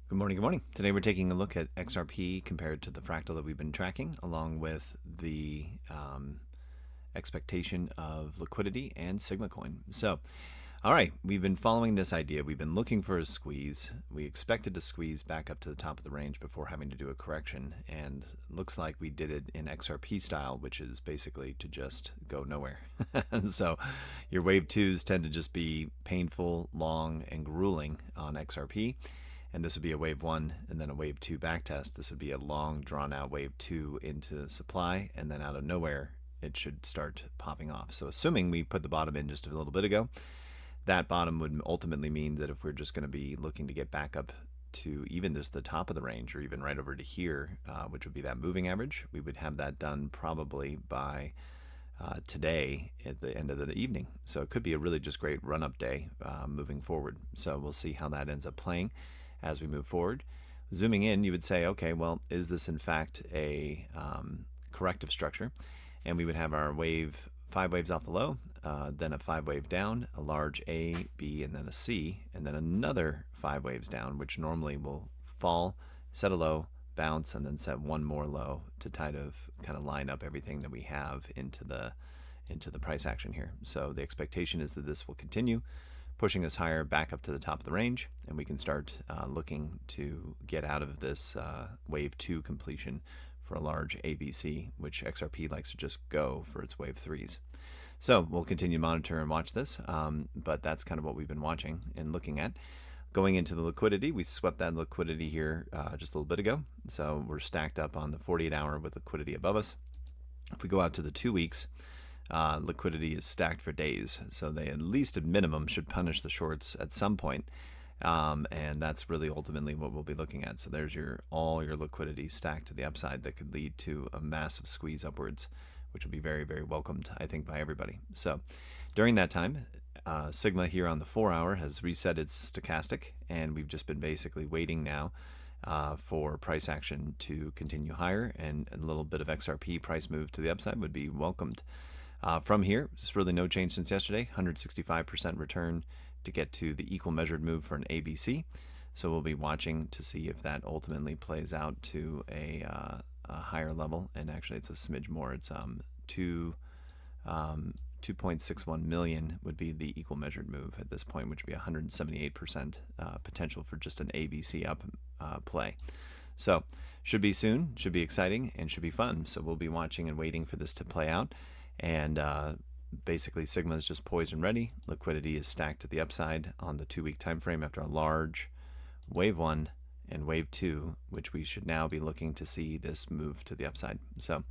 Good morning, good morning. Today we're taking a look at XRP compared to the fractal that we've been tracking, along with the expectation of liquidity and Sigma coin. So, all right, we've been following this idea. We've been looking for a squeeze. We expected to squeeze back up to the top of the range before having to do a correction, and looks like we did it in XRP style, which is basically to just go nowhere. So your wave twos tend to just be painful, long, and grueling on XRP. And this would be a wave one and then a wave two backtest. This would be a long drawn out wave two into supply, and then out of nowhere it should start popping off. So assuming we put the bottom in just a little bit ago, that bottom would ultimately mean that if we're just going to be looking to get back up to even just the top of the range, or even right over to here, which would be that moving average, we would have that done probably by today at the end of the evening. So it could be a really just great run-up day moving forward. So we'll see how that ends up playing as we move forward. Zooming in, you would say, okay, well, is this in fact a corrective structure? And we would have our wave, 5 waves off the low, then a 5 wave down, a large A, B, and then a C, and then another 5 waves down, which normally will fall, set a low, bounce, and then set one more low to kind of line up everything that we have into the price action here. So the expectation is that this will continue pushing us higher back up to the top of the range, and we can start looking to get out of this wave 2 completion for a large ABC, which XRP likes to just go for its wave 3s. So we'll continue to monitor and watch this, but that's kind of what we've been watching and looking at. Going into the liquidity, we swept that liquidity here just a little bit ago, so we're stacked up on the 48-hour with liquidity above us. If we go out to the 2 weeks, liquidity is stacked for days, so they at least at minimum should punish the shorts at some point, and that's really ultimately what we'll be looking at. So there's all your liquidity stacked to the upside that could lead to a massive squeeze upwards, which will be very, very welcomed, I think, by everybody. So during that time, Sigma here on the 4-hour has reset its stochastic, and we've just been basically waiting now for price action to continue higher, and a little bit of XRP price move to the upside would be welcomed. From here, there's really no change since yesterday, 165% return to get to the equal measured move for an ABC. So we'll be watching to see if that ultimately plays out to a higher level. And actually it's a smidge more. It's 2.61 million would be the equal measured move at this point, which would be 178% potential for just an ABC up play. So should be soon, should be exciting, and should be fun. So we'll be watching and waiting for this to play out. And basically Sigma is just poised and ready. Liquidity is stacked to the upside on the 2-week time frame after a large wave 1 and wave 2, which we should now be looking to see this move to the upside. So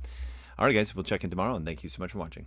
all right guys, we'll check in tomorrow, and thank you so much for watching.